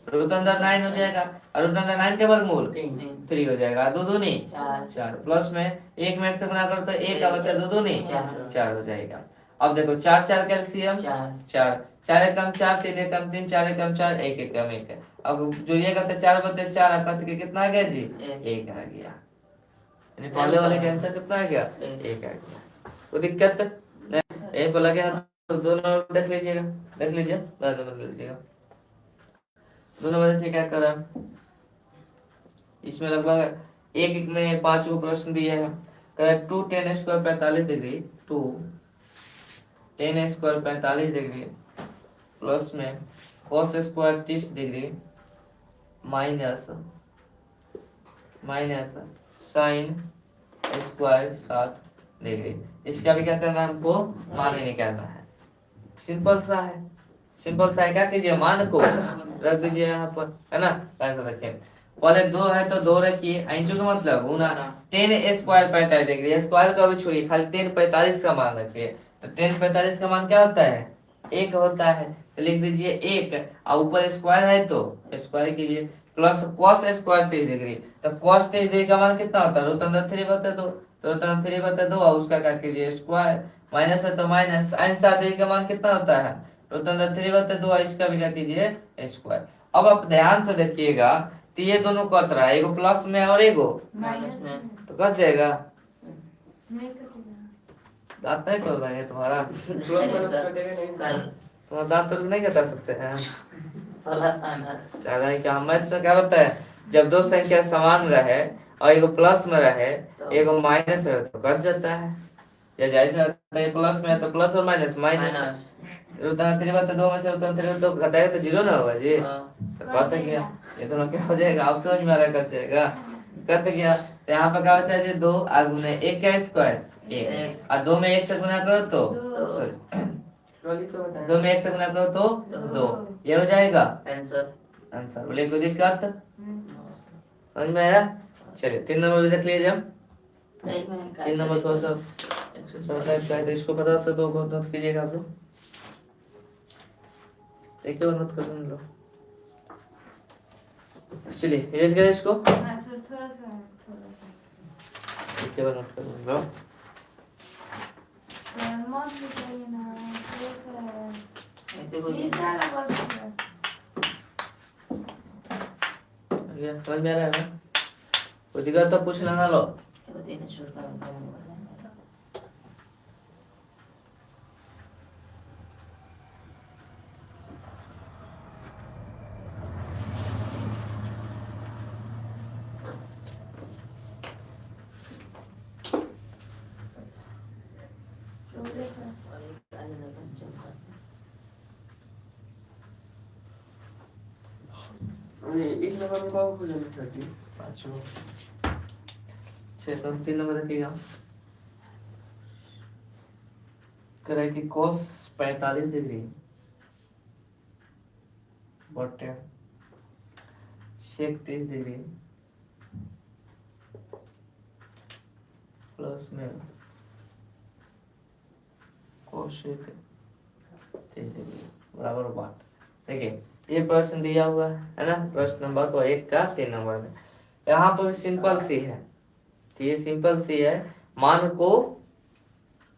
√9 हो जाएगा और √9 के वर्गमूल 3 हो जाएगा, 2 दूनी 4 प्लस में 1 में से गुना करो तो 1 का मतलब 2 दूनी 4 हो जाएगा। अब देखो 4 4 कैल्शियम 4 4 एकम 4 3 एकम 3 4 एकम 4 1 एकम 1 है। अब जो ये करते 4/4 करते के कितना आ गया जी, 1 आ गया। पहले वाले का आंसर कितना आ गया, 1 आ गया। कोई दिक्कत नहीं पर लगे तो दोनों देख लीजिएगा, देख लीजिए बाद में देख लीजिएगा। दोनों में देखिए क्या कर रहा है, इसमें लगभग एक में 5 को प्रश्न दिए हैं। 2 tan² 45 degree 2 tan² 45 degree plus में cos² 30 degree minus sine square 7 degree. इसका भी क्या करना है, हमको मान ही निकालना है। सिंपल सा है, सिंपल सा है। क्या कीजिए, मान को रख दीजिए यहाँ पर, है ना, रखें। पहले 2 है तो 2 रखिए, इंटू का मतलब गुना tan² 45 डिग्री, स्क्वायर का भी छोड़िए, खाली tan 45 का मान रखिए। तो tan 45 का मान क्या होता है, 1 होता है, तो लिख दीजिए 1 और ऊपर स्क्वायर है तो स्क्वायर कीजिए, प्लस cos² 30 डिग्री। तो cos 30 डिग्री का मान कितना होता है, √3/2 तो √3/2 और उसका क्या कीजिए स्क्वायर, माइनस है तो माइनस। साइन 7 डिग्री का मान कितना होता है, √3/2 और इसका भी क्या कीजिए स्क्वायर। अब आप ध्यान से देखिएगा तो ये दोनों कट रहा है, एगो प्लस में और एगो माइनस में। तो कट जाएगा। नहीं कटेगा। दांत नहीं तोड़ देंगे तुम्हारा, कल तुम्हारा दांत तोड़ के नहीं कटा सकते हैं। Plus minus. दादा है क्या मैथ्स में क्या होता है, जब दो संख्या समान रहे और एगो प्लस में रहे एगो माइनस रहे तो कट जाता है। या जाहिर सी बात है, ये प्लस में है तो प्लस और माइनस माइनस उतना थ्री बात दो में से उतना थ्री तो घटाएगा तो जीरो ना होगा जी। तो कट गया, ये दोनों क्या हो जाएगा, आप समझ में आ रहा है, कट जाएगा। कट गया तो यहाँ पर क्या बचा जी, दो आ गुने एक का स्क्वायर एक, और दो में एक से गुना करो तो सॉरी दो में एक से गुना करो तो दो, ये हो जाएगा आंसर। आंसर। बोले कोई दिक्कत समझ में आया। चलिए 3 नंबर भी देख लीजिए हम। 3 नंबर थोड़ा सा एक्सरसाइज का है तो इसको 50 से 2 को नोट कीजिएगा आप लोग, एक और नोट कर लो। चलिए इरेज करें इसको, थोड़ा सा एक और नोट कर लो। मत बताइए ना, थोड़ा सा देखो ये नीचे वाला बस ये समझ में आ रहा है ना, कोई दिक्कत तो पूछ लेना लो। दिन शुरू कर एक नंबर में कौन खोजना चाहती है? पांचों 6 तो 3 नंबर देखिएगा। करे कि cos 45 डिग्री बटे sec 30 डिग्री प्लस में cos 30 डिग्री बराबर 1। देखिए ये प्रश्न दिया हुआ है ना, प्रश्न नंबर को 1 का 3 नंबर में। यहाँ पर सिंपल सी है, तो ये सिंपल सी है, मान को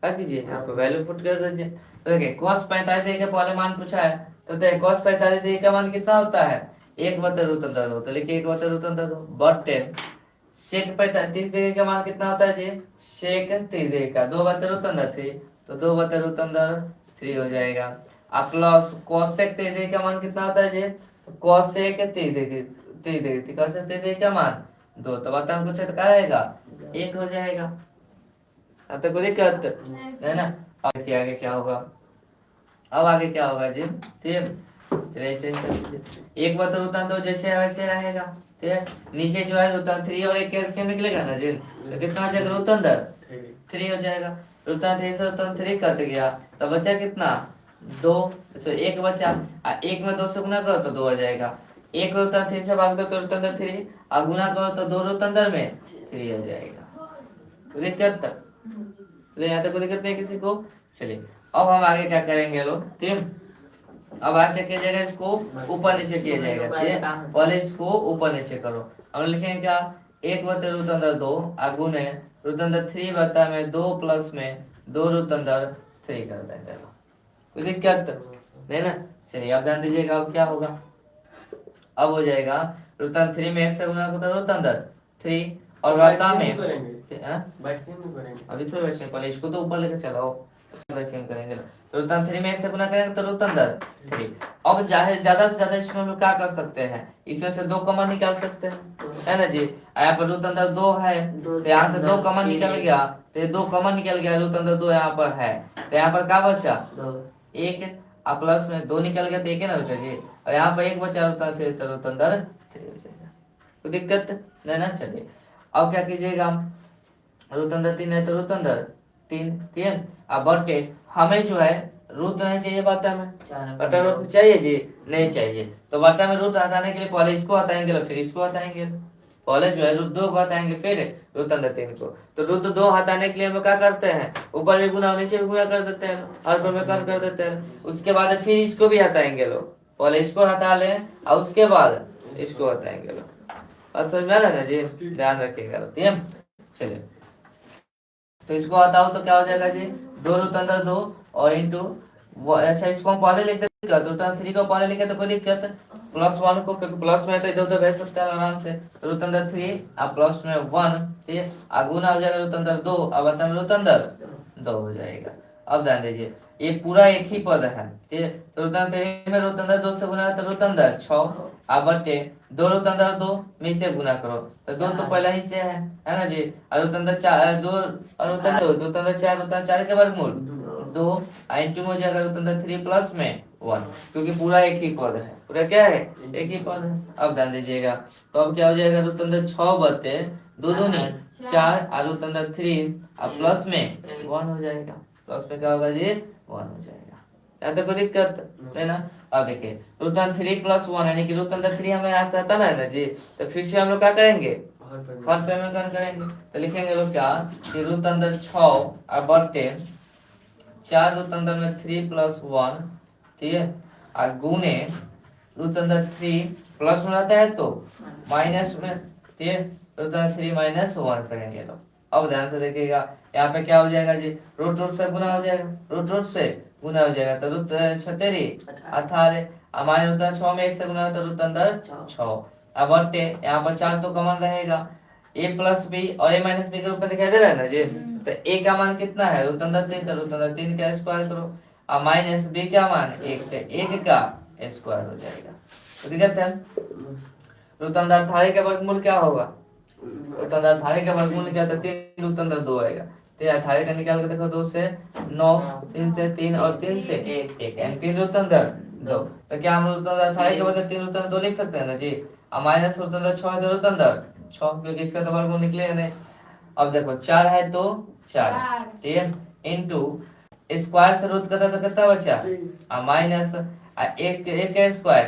क्या कीजिए यहाँ पर वैल्यू पुट कर दीजिए। तो देखिए cos 45 डिग्री का पहले मान पूछा है, तो देखिए cos 45 डिग्री का मान कितना होता है, 1/√2। तो लिखिए 1/√2 बटे sec 30 डिग्री का मान कितना होता है जी, sec 30 डिग्री का 2/√3 तो 2/√3 हो जाएगा। अब प्लस cosec 30 डिग्री का मान कितना होता है जी, तो cosec 30 डिग्री cosec 30 डिग्री का मान 2, तो बताओ कुछ तो क्या रहेगा 1 हो जाएगा। अब तो कोई दिक्कत है ना। आगे आगे क्या होगा, अब आगे क्या होगा जी, ठीक है। चलिए ऐसे 1/√2 जैसे वैसे रहेगा, ठीक है। नीचे जो है 3 और 1 कैल्शियम निकलेगा ना जी, तो कितना हो जाएगा √3 हो जाएगा। √3 से √3 कट गया तो बचा कितना 2, तो 1 बचा, 1 में 2 से गुना करो तो 2 हो जाएगा। 1 √3 से भाग दो तो √3 और गुना करो तो 2 √3 में 3 हो जाएगा। कोई दिक्कत तो यहाँ तक कोई दिक्कत नहीं किसी को। चलिए अब हम आगे क्या करेंगे लोग, ठीक। अब आगे किया जाएगा, इसको ऊपर नीचे किया जाएगा, ठीक। पहले इसको ऊपर नीचे करो, हम लिखेंगे क्या 1/√2 गुण है √3 बटा में 2 प्लस में 2√3 कर देंगे। कोई दिक्कत नहीं ना। चलिए अब ध्यान दीजिएगा, अब क्या होगा, अब हो जाएगा √3 में 1 से गुना होता है √3 और बटा में अभी थोड़ी वैसे पहले इसको तो ऊपर लेकर चलाओ, वैसे हम करेंगे। √3 में 1 से गुना करेंगे तो √3। अब ज्यादा से ज्यादा इसमें हम लोग क्या कर सकते हैं, इसमें से 2 कॉमन निकाल सकते हैं, है ना जी। यहाँ पर √2 है तो यहाँ से 2 कॉमन निकल गया, तो ये 2 कॉमन निकल गया, √2 यहाँ पर है तो यहाँ पर क्या बचा 1 और प्लस में 2 निकल गया तो 1 ना बचा जी, और यहाँ पर 1 बचा √3 तो √3 कोई दिक्कत नहीं ना। चलिए अब क्या कीजिएगा, √3 है तो √3 ठीक है। अब बटे हमें जो है रूट नहीं चाहिए, बटा में बटा रूट चाहिए जी नहीं चाहिए, तो बटा में रूट हटाने के लिए पहले इसको हटाएंगे फिर इसको हटाएंगे। पहले जो है √2 को हटाएंगे फिर √3 को। तो √2 हटाने के लिए हम क्या करते हैं, ऊपर भी गुना नीचे भी गुना कर देते हैं, हर पर में कम कर देते हैं। उसके बाद फिर इसको भी हटाएंगे लोग, पहले इसको हटा ले और उसके बाद इसको हटाएंगे लोग। बात समझ में आ रहा है ना जी, ध्यान रखिएगा ठीक है। चलिए तो इसको हटाओ तो क्या हो जाएगा जी 2√2 और इंटू, अच्छा इसको हम पहले लिख देते √3 को पहले लिखे तो कोई दिक्कत +1 को, क्योंकि प्लस में है तो इधर उधर भेज सकते हैं आराम से। रूट अंदर 3 अब प्लस में 1, ठीक है, गुना हो जाएगा रूट अंदर 2, अब आता है रूट अंदर 2 हो जाएगा। अब ध्यान दीजिए ये पूरा एक ही पद है, ठीक है, तो रूट अंदर 3 में रूट अंदर 2 से गुना तो रूट अंदर 6, अब बटे 2 रूट अंदर 2 में से गुना करो तो 2 तो पहला ही से है ना जी, और रूट अंदर 4 2 और रूट अंदर 2 रूट अंदर 4 के वर्गमूल 2 इंटू में हो जाएगा रूट अंदर 3 प्लस में 1, क्योंकि पूरा एक ही पद है, पूरा क्या है एक ही पद है। अब ध्यान दीजिएगा तो अब क्या हो जाएगा रूट अंदर 6 बटे 2 दूनी 4 और रूट अंदर 3 अब प्लस में 1 हो जाएगा, प्लस में क्या होगा जी 1 हो जाएगा। यहाँ तो कोई दिक्कत है ना। अब देखिए रूट अंदर 3 प्लस 1 यानी कि रूट अंदर 3 हमें आज आता ना जी, तो फिर से हम लोग क्या करेंगे हर पे में करेंगे, तो लिखेंगे लोग क्या कि रूट अंदर 6 और बटे 4 रूट अंदर में 3 प्लस 1, ठीक है, और गुने रूट अंदर 3 प्लस में रहता है तो माइनस में, ठीक है, रूट अंदर 3 माइनस 1 करेंगे लोग। अब ध्यान से देखिएगा यहाँ पे क्या हो जाएगा जी, रूट रूट से गुना हो जाएगा, रूट रूट से गुना हो जाएगा तो रूट 18 हमारे रूट अंदर 6 में 1 से गुना तो रूट अंदर 6, अब बटे यहाँ पर 4 तो कॉमन रहेगा, a प्लस बी और a माइनस बी के रूप में दिखाई दे रहा है ना जी, तो a का मान कितना है रूट अंदर 3, तो रूट अंदर 3 का स्क्वायर करो और माइनस b का मान 1, तो 1 का स्क्वायर हो जाएगा। तो दिक्कत है रूट अंदर 18 का वर्गमूल क्या होगा, रूट अंदर 18 का वर्गमूल क्या था 3 रूट अंदर 2 आएगा, तो 18 का निकाल के देखो 2 से 9 3 से 3 और 3 से 1 यानी 3 रूट अंदर 2, तो क्या हम रूट अंदर 18 के बदले 3 रूट अंदर 2 लिख सकते हैं ना जी, और माइनस रूट अंदर 6 है तो रूट अंदर 6 क्योंकि इसका तो वर्गमूल निकलेगा नहीं। अब देखो 4 है तो 4, ठीक है, इनटू स्क्वायर से रूट करता तो कितना बचा और माइनस 1 का स्क्वायर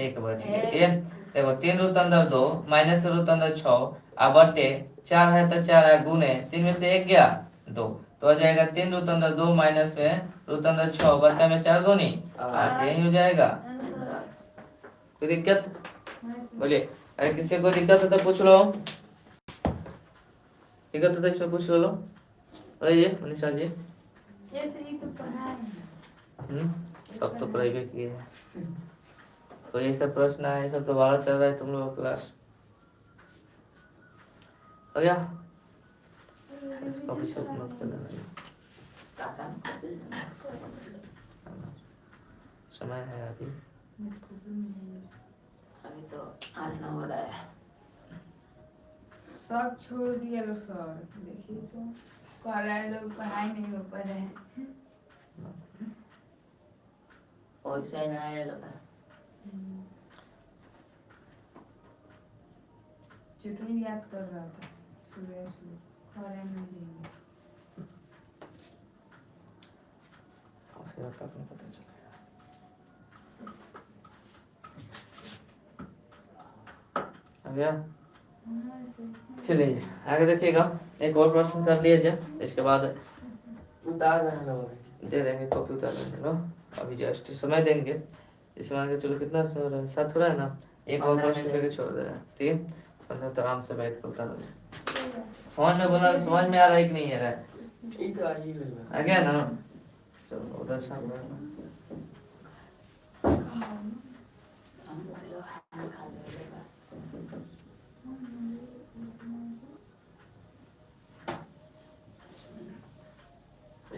1 बच गया, ठीक है। देखो 3 रूट अंदर 2 माइनस रूट अंदर 6 और बटे 4 है तो 4 है गुने 3 में से 1 गया 2, तो आ जाएगा 3 रूट अंदर 2 माइनस में रूट अंदर 6 बटे में 4 दूनी 8 यही हो जाएगा। कोई दिक्कत बोलिए, अरे किसी को दिक्कत हो तो पूछ लो, दिक्कत हो तो इसमें पूछ लो। बोलिए मनीषा जी। जैसे ये तो पढ़ा है सब तो पढ़ाई भी किए हैं, तो ये सब प्रश्न है, ये सब तो बारह चल रहा है तुम लोग क्लास हो गया, इसको भी सब नोट कर लेना, समय है अभी तो 8-9 हो रहा है। सब छोड़ दिया लो सर, देखिए तो पढ़ाई लोग पढ़ाई नहीं हो पा रहे हैं। वैसे ना आया लगा चुटकुली याद कर रहा था सुबह सुबह खड़े में जाएंगे। उसे बात आपको पता चलेगा। आ गया, चलिए आगे देखिएगा, एक और प्रश्न कर लिया जाए, इसके बाद उतार रहा दे देंगे, कॉपी उतार देंगे लो, अभी जस्ट समय देंगे, इसमें आगे चलो कितना समय हो रहा है 7 हो रहा है ना, एक और प्रश्न करके छोड़ दे रहा है, ठीक है, 15 तो आराम से बैठ कर उतारोगे। समझ में बोला, समझ में आ रहा है कि नहीं आ रहा है, ये तो आ आ गया ना, चलो उधर सामने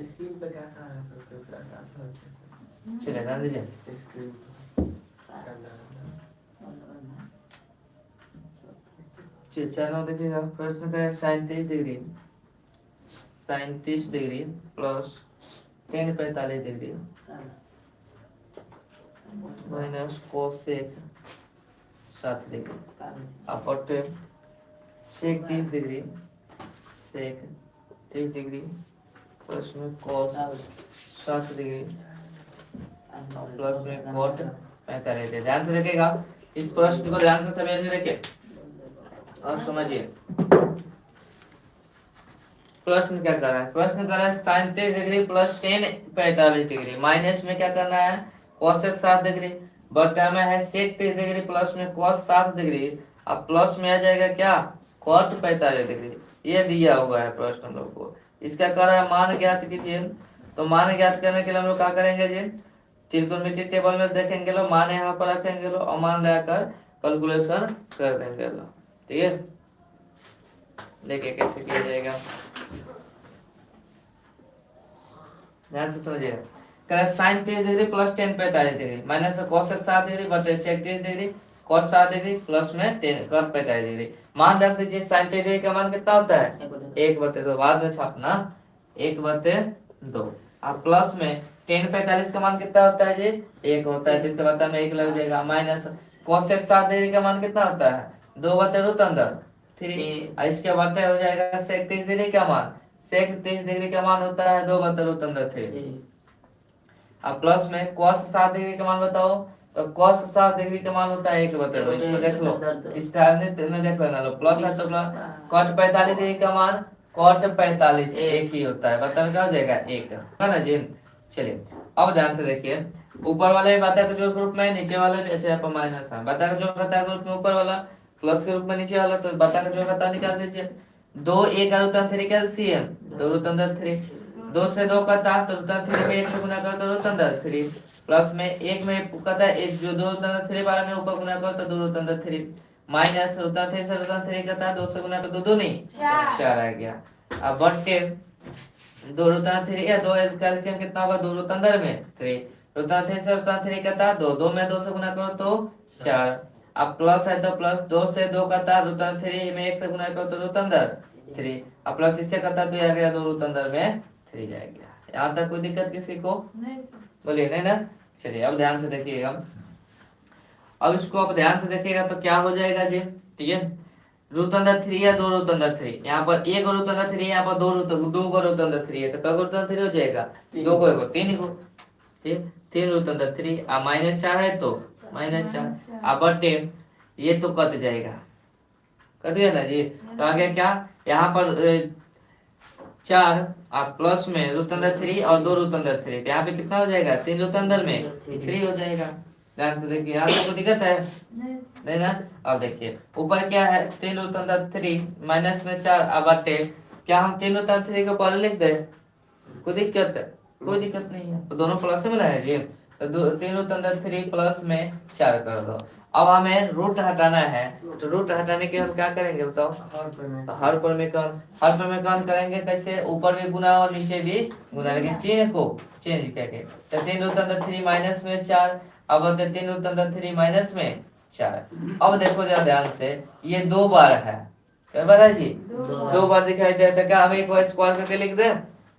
स्क्रीन पे क्या था करके चले ध्यान दीजिए, स्क्रीन चलो देखिएगा, प्रश्न का 37 degree 37 degree plus 10 45 degree minus cosec 7 degree अपॉर्टे sec 30 degree sec 30 degree plus में कॉस 7 डिग्री प्लस में कॉट 45 डिग्री। ध्यान से देखिएगा, इस प्रश्न को ध्यान से समझ में रखिए और समझिए। प्रश्न क्या कर रहा है, प्रश्न कर रहा है 37 डिग्री प्लस 10 45 डिग्री माइनस में क्या करना है कोसेक 7 डिग्री बटा में है सेक 30 डिग्री प्लस में कॉस 7 डिग्री, अब प्लस में आ जाएगा क्या कॉट 45 डिग्री, ये दिया हुआ है प्रश्न हम लोग को। इसका कर रहा है मान ज्ञात कीजिए, तो मान ज्ञात करने के लिए हम लोग क्या करेंगे जी, त्रिकोणमिति टेबल में देखेंगे लो, मान यहाँ पर रखेंगे लो और मान लगाकर कैलकुलेशन कर देंगे लो। ठीक है, देखिए कैसे किया जाएगा, ध्यान से समझिएगा। करें sine 30 degree plus ten 45 degree minus cosec 7 degree बटे sec 30 degree cos 7 degree plus में 10 कॉट 45 डिग्री। मान रख दीजिए साइन 30 डिग्री का मान कितना होता है 1/2, बाद में छापना 1/2। अब प्लस में टेन 45 का मान कितना होता है जी 1 होता है, जिसका बता में 1 लग जाएगा। माइनस कोसेक 7 डिग्री का मान कितना होता है 2/√3। इसके बटे हो जाएगा सेक 30 डिग्री का मान, सेक 30 डिग्री का मान होता है 2/√3। अब प्लस में cos 7 डिग्री का मान बताओ, तो cos 7 डिग्री का मान होता है 1/2। इसको देख लो, इस ध्यान में देख लेना लो, प्लस है तो प्लस। cot 45 डिग्री का मान cot 45 एक ही होता है, बताओ क्या हो जाएगा 1, है ना जी। चलिए अब ध्यान से देखिए, ऊपर वाले बता के जो ग्रुप में, नीचे वाले भी अच्छा पर माइनस है, बता के जो बता ग्रुप में ऊपर वाला प्लस के ग्रुप में नीचे वाला, तो बता के जो बता निकाल दीजिए। 2 1/√3 कैल्शियम 2√3, 2 से 2 कटा तो √3 में 1 से गुना करो तो √3 प्लस में 1 में कटा एक जो 2√3 बारे में ऊपर गुना करो तो 2√3 माइनस √3 से √3 कटा 2 से गुना करो 2 नहीं 4 आ गया। अब बटे 2√3 या 2 कैल्शियम कितना होगा 2√3 में 3, √3 से √3 कटा 2, 2 में 2 से गुना करो तो 4। अब प्लस है तो प्लस 2 से 2 कटा √3 में 1 से गुना करो तो √3। अब प्लस इससे कटा तो आ गया 2√3 में 3 जाएगा। यहाँ तक कोई दिक्कत किसी को बोलिए नहीं ना। चलिए अब ध्यान से देखिएगा, अब इसको अब ध्यान से देखिएगा तो क्या हो जाएगा जी। ठीक है, √3 या 2√3, यहाँ पर 1 √3 यहाँ पर 2 है, तो क्या √3 हो जाएगा 2 को 3 को, ठीक 3 √3 -4 है तो -4 अब बटे ये तो कट जाएगा, कट गया ना जी। तो आगे क्या यहाँ पर 4 और प्लस में √3 और 2√3, यहाँ पे कितना हो जाएगा 3 में 3 हो जाएगा। ध्यान से देखिए, यहाँ से कोई दिक्कत है नहीं ना। अब देखिए ऊपर क्या है 3√3 माइनस में 4 अब बटे, क्या हम 3√3 को पहले लिख दे, कोई दिक्कत है कोई दिक्कत नहीं है, तो दोनों प्लस में है जी। तो 3√3 प्लस में 4 कर दो। अब हमें रूट हटाना है, तो रूट हटाने के हम क्या करेंगे बताओ, हर पर में कौन करेंगे कैसे, ऊपर भी गुना और नीचे भी गुना, लेकिन चिन्ह को चेंज करके। तो 3√3 माइनस में 4 अब 3√3 माइनस में 4। अब देखो जरा ध्यान से, ये 2 बार है, क्या बार है जी 2 बार दिखाई दे, तो क्या हम एक बार स्क्वायर करके लिख दे,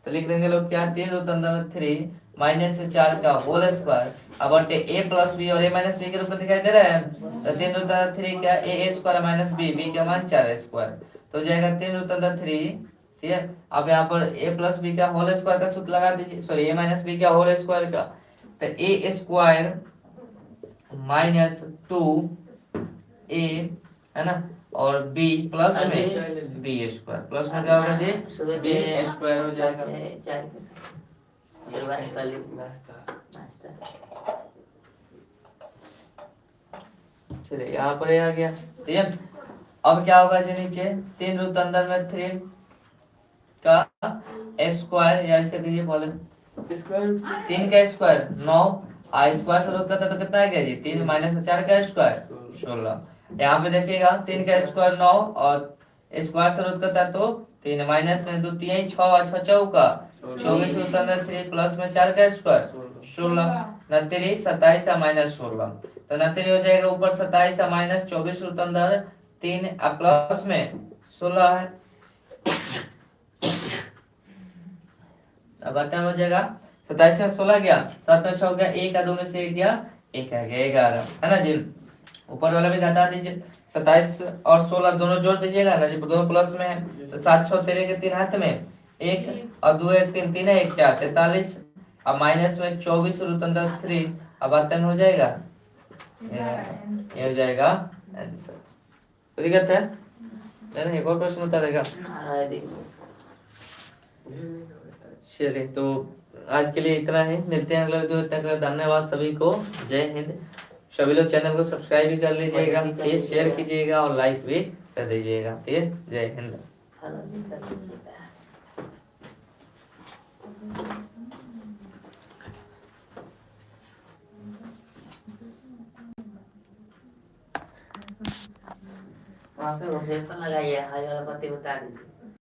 तो लिख देंगे लोग क्या 3√3 माइनस 4 का होल स्क्वायर अब बटे a प्लस बी और a माइनस बी के रूप में दिखाई दे रहा है। तो 3√3 क्या a स्क्वायर माइनस b का मान 4 स्क्वायर, तो जाएगा 3√3। ठीक है, अब यहाँ पर a प्लस बी का होल स्क्वायर का सूत्र लगा दीजिए, सॉरी a माइनस बी का होल स्क्वायर का, तो a स्क्वायर माइनस 2a है ना, और b प्लस में b स्क्वायर, प्लस में क्या होगा जी b स्क्वायर हो जाएगा। चलिए यहाँ पर आ गया। ठीक है, अब क्या होगा जी नीचे 3√3 में 3 का स्क्वायर, या ऐसे कीजिए बोले 3 का स्क्वायर 9 स्क्वायर से रूट करता तो कितना आ गया जी 3 माइनस 4 का स्क्वायर 16। यहाँ पे देखिएगा 3 का स्क्वायर 9 और स्क्वायर से रूट करता तो 3 माइनस में 2 3 6 6 चौका 24 प्लस में 4 का स्क्वायर 16 29 27 माइनस 16, तो 29 हो जाएगा ऊपर 27 माइनस 24 3 प्लस में 16 है। अब बटन हो जाएगा 27 से 16 गया, 7 में 6 गया, 1 2 में से 1 गया 1 आ गया 11, है ना जी। ऊपर वाला भी घटा दीजिए, 27 और 16 दोनों जोड़ दीजिएगा ना जी, दोनों प्लस में है, तो 7 6 13 के 3 हाथ में 1 और 2 1 3 3 है 1 4 43, अब माइनस में 24√3 अब बटन हो जाएगा, ये हो जाएगा आंसर। तो दिक्कत है ना, एक और प्रश्न बता देगा। चलिए तो आज के लिए इतना ही, मिलते हैं अगले वीडियो में, तक धन्यवाद सभी को, जय हिंद। सभी लोग चैनल को सब्सक्राइब भी कर लीजिएगा, प्लीज शेयर कीजिएगा और लाइक भी कर दीजिएगा। ठीक है, जय हिंद। वहाँ पे वो पेपर लगाइए, हरी वाला पत्ती बता दीजिए।